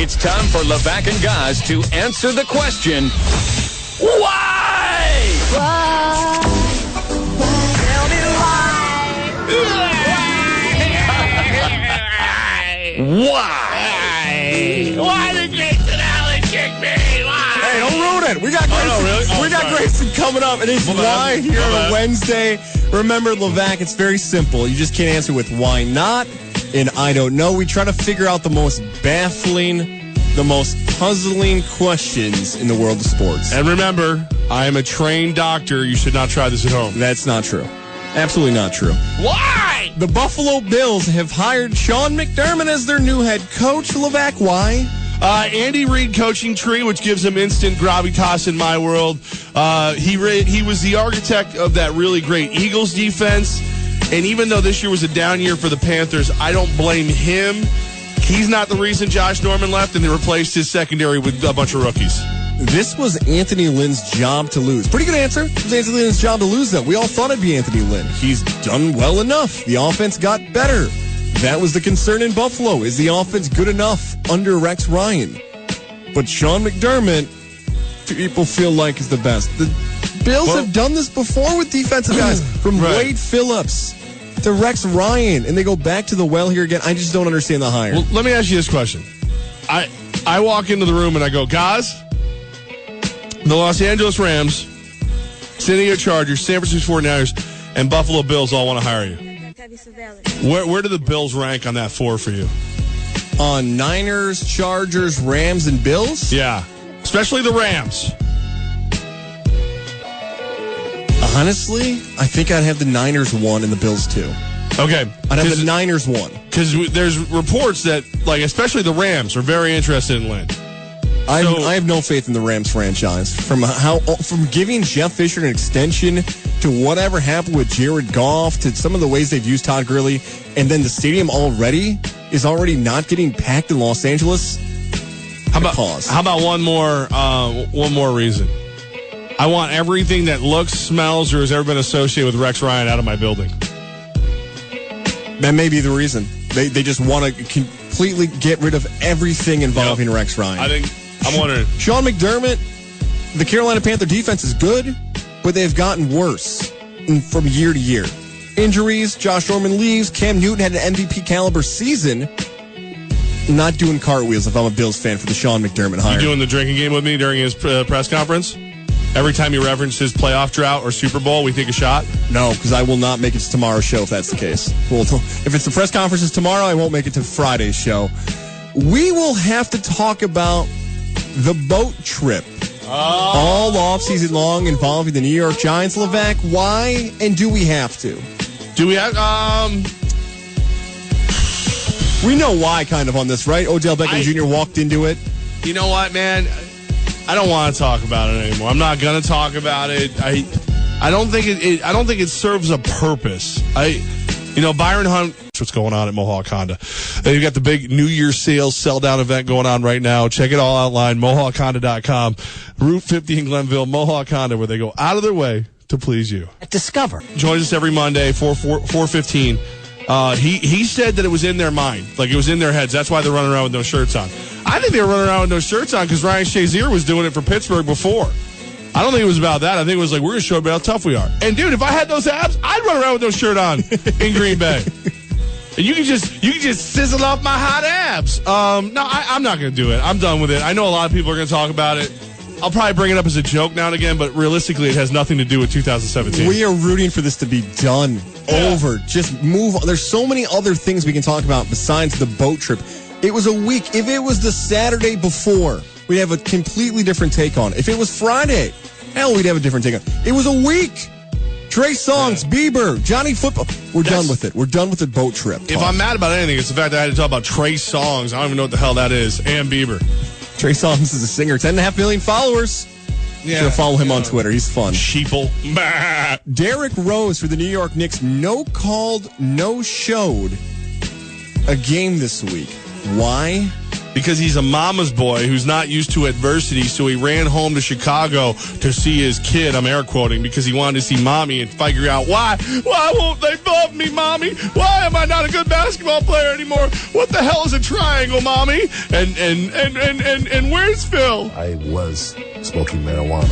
It's time for Levack and Guys to answer the question, why? Why? Tell me Why? Why did Jason Allen kick me? Why? Hey, don't ruin it. We got Grayson, we got Grayson coming up, and it's why here on a Wednesday. Remember, Levack, it's very simple. You just can't answer with why not and I don't know. We try to figure out the most baffling, the most puzzling questions in the world of sports. And remember, I am a trained doctor. You should not try this at home. That's not true. Absolutely not true. Why? The Buffalo Bills have hired Sean McDermott as their new head coach. Levack, why? Andy Reid coaching tree, which gives him instant gravitas in my world. He was the architect of that really great Eagles defense. And even though this year was a down year for the Panthers, I don't blame him. He's not the reason Josh Norman left, and they replaced his secondary with a bunch of rookies. This was Anthony Lynn's job to lose. Pretty good answer. It was Anthony Lynn's job to lose, though. We all thought it'd be Anthony Lynn. He's done well enough. The offense got better. That was the concern in Buffalo. Is the offense good enough under Rex Ryan? But Sean McDermott, people feel like is the best. The Bills have done this before with defensive guys, from Wade Phillips to Rex Ryan, and they go back to the well here again. I just don't understand the hire. Well, let me ask you this question. I walk into the room and I go, guys, the Los Angeles Rams, San Diego Chargers, San Francisco 49ers, and Buffalo Bills all want to hire you. Where do the Bills rank on that 4 for you? On Niners, Chargers, Rams, and Bills? Yeah, especially the Rams. Honestly, I think I'd have the Niners 1 and the Bills 2. Okay. I'd have the Niners 1. Because there's reports that, like, especially the Rams are very interested in Lynn. I have no faith in the Rams franchise. From giving Jeff Fisher an extension to whatever happened with Jared Goff to some of the ways they've used Todd Gurley, and then the stadium is already not getting packed in Los Angeles. How about one more reason? I want everything that looks, smells, or has ever been associated with Rex Ryan out of my building. That may be the reason. They just want to completely get rid of everything involving Rex Ryan. I'm wondering. Sean McDermott, the Carolina Panther defense is good, but they've gotten worse from year to year. Injuries, Josh Norman leaves, Cam Newton had an MVP caliber season. Not doing cartwheels if I'm a Bills fan for the Sean McDermott hire. You doing the drinking game with me during his press conference? Every time you reference his playoff drought or Super Bowl, we take a shot? No, because I will not make it to tomorrow's show if that's the case. If it's the press conferences tomorrow, I won't make it to Friday's show. We will have to talk about the boat trip. All offseason long involving the New York Giants. Levack, why? And do we have to? Do we have... We know why kind of on this, right? Odell Beckham Jr. walked into it. You know what, man? I don't want to talk about it anymore. I'm not going to talk about it. I don't think it serves a purpose. Byron Hunt, what's going on at Mohawk Honda. You've got the big New Year's sales sell-down event going on right now. Check it all online, MohawkHonda.com. Route 50 in Glenville, Mohawk Honda, where they go out of their way to please you. Discover. Joins us every Monday, 4:15. He said that it was in their mind, like it was in their heads. That's why they're running around with no shirts on. I think they were running around with no shirts on because Ryan Shazier was doing it for Pittsburgh before. I don't think it was about that. I think it was like, we're going to show everybody how tough we are. And, dude, if I had those abs, I'd run around with no shirt on in Green Bay. And you can just sizzle off my hot abs. I'm not going to do it. I'm done with it. I know a lot of people are going to talk about it. I'll probably bring it up as a joke now and again, but realistically, it has nothing to do with 2017. We are rooting for this to be done. Over. Just move on. There's so many other things we can talk about besides the boat trip. It was a week. If it was the Saturday before, we'd have a completely different take on it. If it was Friday, hell, we'd have a different take on it. It was a week. Trey Songz, Bieber, Johnny Football. We're done with it. We're done with the boat trip. If I'm mad about anything, it's the fact that I had to talk about Trey Songz. I don't even know what the hell that is. And Bieber. Trey Songz is a singer. 10.5 million followers. Yeah, sure, follow him on Twitter. He's fun. Sheeple. Derrick Rose for the New York Knicks no-called, no-showed a game this week. Why? because he's a mama's boy who's not used to adversity, so he ran home to Chicago to see his kid, I'm air quoting, because he wanted to see mommy and figure out why won't they love me, mommy? Why am I not a good basketball player anymore? What the hell is a triangle, mommy? And where's Phil? I was smoking marijuana.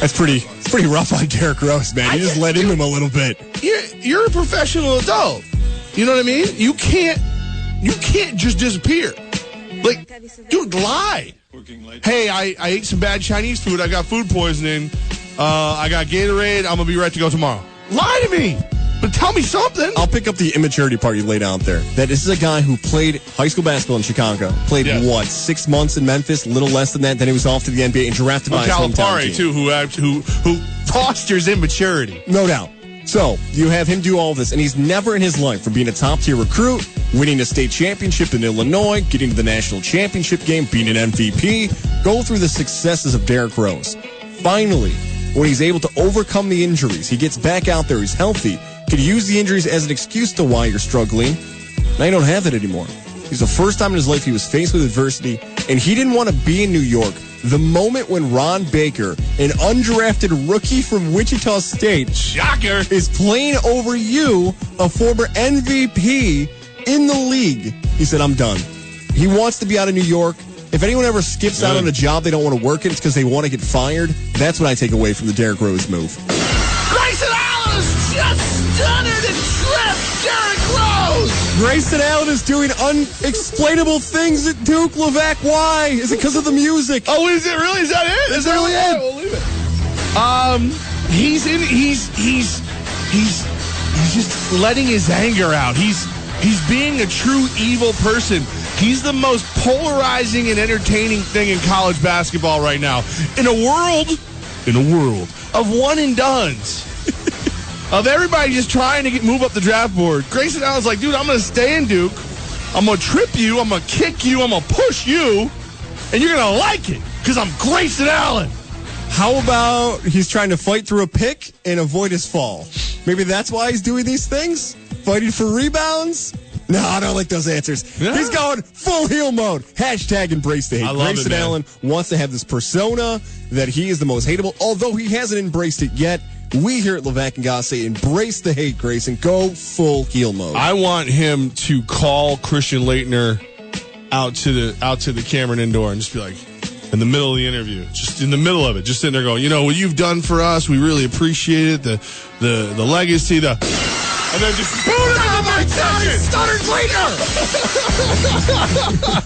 That's pretty rough on Derrick Rose, man. You just let him a little bit. You're a professional adult. You know what I mean? You can't just disappear. Like, dude, lie. Hey, I ate some bad Chinese food. I got food poisoning. I got Gatorade. I'm going to be right to go tomorrow. Lie to me. But tell me something. I'll pick up the immaturity part you laid out there. That this is a guy who played high school basketball in Chicago. Played, 6 months in Memphis, a little less than that. Then he was off to the NBA and drafted by his hometown team. too, who fosters immaturity. No doubt. So, you have him do all this, and he's never in his life, from being a top-tier recruit, winning a state championship in Illinois, getting to the national championship game, being an MVP, go through the successes of Derrick Rose. Finally, when he's able to overcome the injuries, he gets back out there, he's healthy, could use the injuries as an excuse to why you're struggling. Now you don't have that anymore. He's the first time in his life he was faced with adversity, and he didn't want to be in New York. The moment when Ron Baker, an undrafted rookie from Wichita State, shocker, is playing over you, a former MVP in the league, he said, I'm done. He wants to be out of New York. If anyone ever skips out on a job they don't want to work in, it's because they want to get fired. That's what I take away from the Derrick Rose move. Grayson Allen has just stunnered and tripped Derrick Rose. Grayson Allen is doing unexplainable things at Duke. Levack, why? Is it because of the music? Oh, is it really? Is that it? Is that really it? We'll leave it. He's just letting his anger out. He's being a true evil person. He's the most polarizing and entertaining thing in college basketball right now. In a world of one and dones. Of everybody just trying to move up the draft board. Grayson Allen's like, dude, I'm going to stay in Duke. I'm going to trip you. I'm going to kick you. I'm going to push you. And you're going to like it because I'm Grayson Allen. How about he's trying to fight through a pick and avoid his fall? Maybe that's why he's doing these things? Fighting for rebounds? No, I don't like those answers. Yeah. He's going full heel mode. Hashtag embrace the hate. I love Grayson it, Allen wants to have this persona that he is the most hateable, although he hasn't embraced it yet. We here at Levack and Goss say embrace the hate, Grayson. Go full heel mode. I want him to call Christian Laettner out to the Cameron Indoor and just be like, in the middle of the interview, just in the middle of it, just sitting there going, you know, what you've done for us, we really appreciate it. The legacy, and then just boot it out of my attention. Stuttered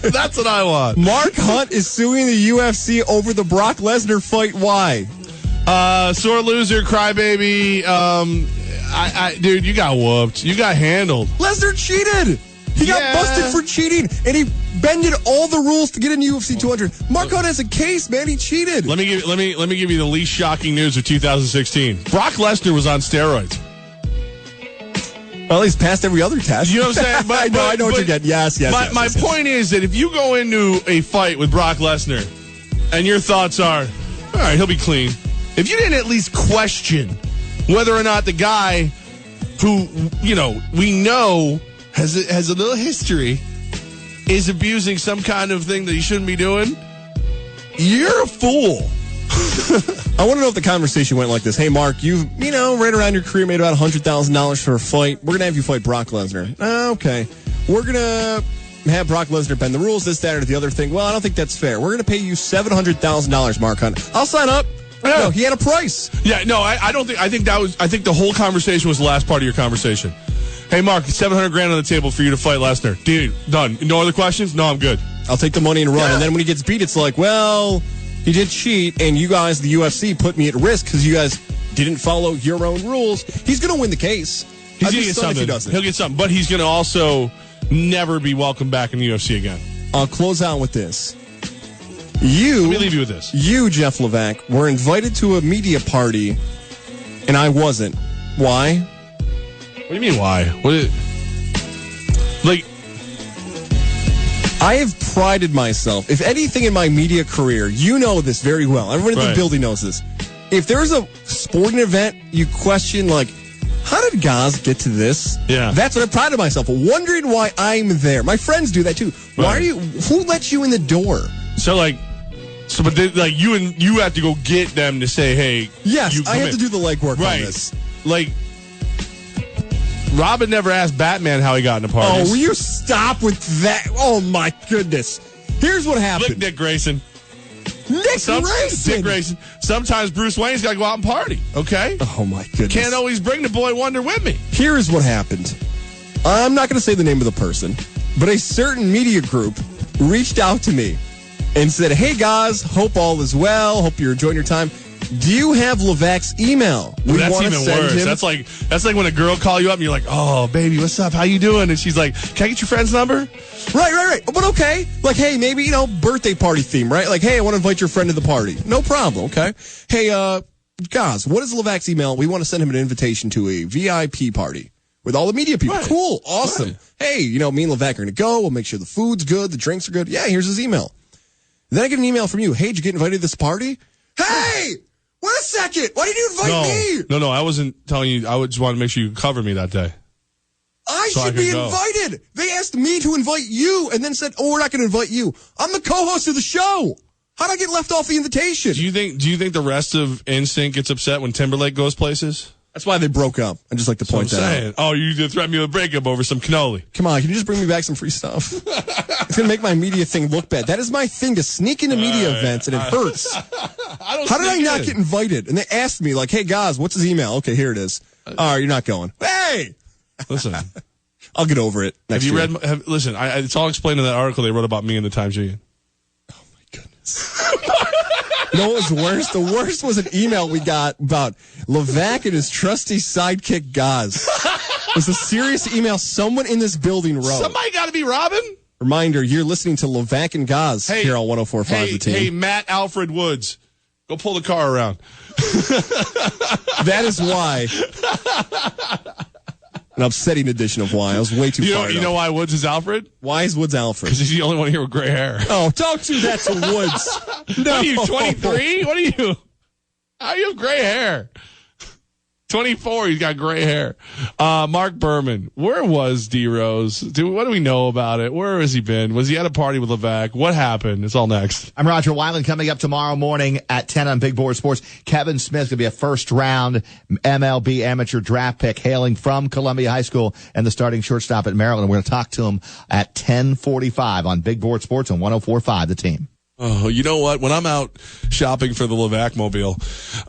Laettner. That's what I want. Mark Hunt is suing the UFC over the Brock Lesnar fight. Why? Sore loser, crybaby. Dude, you got whooped. You got handled. Lesnar cheated. He got busted for cheating, and he bended all the rules to get in UFC 200. Mark Hunt has a case, man. He cheated. Let me give you the least shocking news of 2016. Brock Lesnar was on steroids. Well, he's passed every other test. You know what I'm saying? But, I know what you're getting. Yes. My point is that if you go into a fight with Brock Lesnar, and your thoughts are, all right, he'll be clean. If you didn't at least question whether or not the guy who, you know, we know has a little history is abusing some kind of thing that he shouldn't be doing, you're a fool. I want to know if the conversation went like this. Hey, Mark, you've, right around your career made about $100,000 for a fight. We're going to have you fight Brock Lesnar. Okay. We're going to have Brock Lesnar bend the rules, this, that, or the other thing. Well, I don't think that's fair. We're going to pay you $700,000, Mark Hunt. I'll sign up. Yeah. No, he had a price. Yeah, no, I don't think. I think the whole conversation was the last part of your conversation. Hey, Mark, $700,000 on the table for you to fight Lesnar. Dude, done. No other questions? No, I'm good. I'll take the money and run. Yeah. And then when he gets beat, it's like, well, he did cheat, and you guys, the UFC, put me at risk because you guys didn't follow your own rules. He's going to win the case. He's going to get something. He'll get something, but he's going to also never be welcomed back in the UFC again. I'll close out with this. Let me leave you with this. You, Jeff Levack, were invited to a media party, and I wasn't. Why? What do you mean, why? I have prided myself. If anything in my media career, you know this very well. Everyone in the building knows this. If there's a sporting event, you question, how did Gaz get to this? Yeah. That's what I prided myself, wondering why I'm there. My friends do that too. Why are you? Who let you in the door? But you have to go get them to say, hey. Yes, I have to do the legwork on this. Like, Robin never asked Batman how he got into parties. Oh, will you stop with that? Oh my goodness. Here's what happened. Look, Dick Grayson. Dick Grayson. Sometimes Bruce Wayne's got to go out and party, okay? Oh, my goodness. Can't always bring the boy wonder with me. Here's what happened. I'm not going to say the name of the person, but a certain media group reached out to me and said, hey, guys, hope all is well. Hope you're enjoying your time. Do you have Levack's email? That's even worse. Him. That's like when a girl call you up and you're like, oh, baby, what's up? How you doing? And she's like, can I get your friend's number? Right. But okay. Like, hey, maybe, birthday party theme, right? Like, hey, I want to invite your friend to the party. No problem, okay? Hey, guys, what is Levack's email? We want to send him an invitation to a VIP party with all the media people. Right. Cool. Awesome. Right. Hey, me and Levack are going to go. We'll make sure the food's good. The drinks are good. Yeah, here's his email. Then I get an email from you. Hey, did you get invited to this party? Hey! Wait a second. Why did you invite me? No, I wasn't telling you. I just wanted to make sure you could cover me that day. I should be invited. They asked me to invite you and then said, oh, we're not going to invite you. I'm the co-host of the show. How'd I get left off the invitation? Do you think the rest of NSYNC gets upset when Timberlake goes places? That's why they broke up. I just like to point that out. Oh, you threatened me with a breakup over some cannoli. Come on, can you just bring me back some free stuff? It's going to make my media thing look bad. That is my thing, to sneak into media events, and it hurts. How did I not get invited? And they asked me, like, hey, guys, what's his email? Okay, here it is. All right, you're not going. Hey! Listen. I'll get over it next year. Listen, it's all explained in that article they wrote about me in the Times-Union. Oh, my goodness. You know what was worse? The worst was an email we got about Levack and his trusty sidekick, Gaz. It was a serious email someone in this building wrote. Somebody got to be Robin. Reminder, you're listening to Levack and Gaz here on 104.5 The Team. Hey, Matt Alfred Woods, go pull the car around. That is why. An upsetting edition of why. I was way too far. You know why Woods is Alfred? Why is Woods Alfred? Because he's the only one here with gray hair. Oh, don't do that to Woods. No. What are you, 23? What are you? How do you have gray hair? 24, he's got gray hair. Mark Berman, where was D-Rose? What do we know about it? Where has he been? Was he at a party with Levack? What happened? It's all next. I'm Roger Weiland. Coming up tomorrow morning at 10 on Big Board Sports, Kevin Smith's going to be a first-round MLB amateur draft pick hailing from Columbia High School and the starting shortstop at Maryland. We're going to talk to him at 10:45 on Big Board Sports on 104.5 The Team. Oh, you know what? When I'm out shopping for the Levack mobile,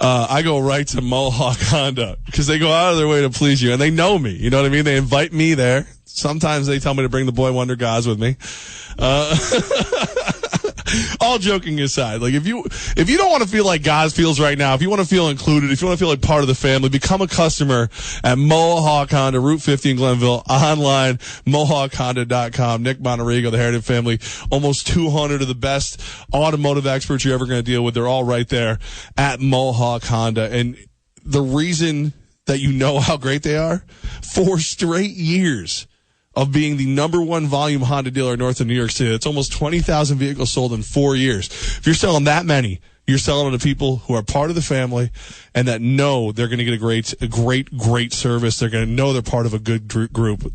I go right to Mohawk Honda because they go out of their way to please you, and they know me. You know what I mean? They invite me there. Sometimes they tell me to bring the boy wonder Gaz with me. All joking aside, like if you don't want to feel like Gaz feels right now, if you want to feel included, if you want to feel like part of the family, become a customer at Mohawk Honda, Route 50 in Glenville, online, MohawkHonda.com. Nick Monterigo, the Heritage family, almost 200 of the best automotive experts you're ever going to deal with. They're all right there at Mohawk Honda. And the reason that you know how great they are, 4 straight years of being the number one volume Honda dealer north of New York City. It's almost 20,000 vehicles sold in 4 years. If you're selling that many, you're selling to people who are part of the family and that know they're going to get a great service. They're going to know they're part of a good group.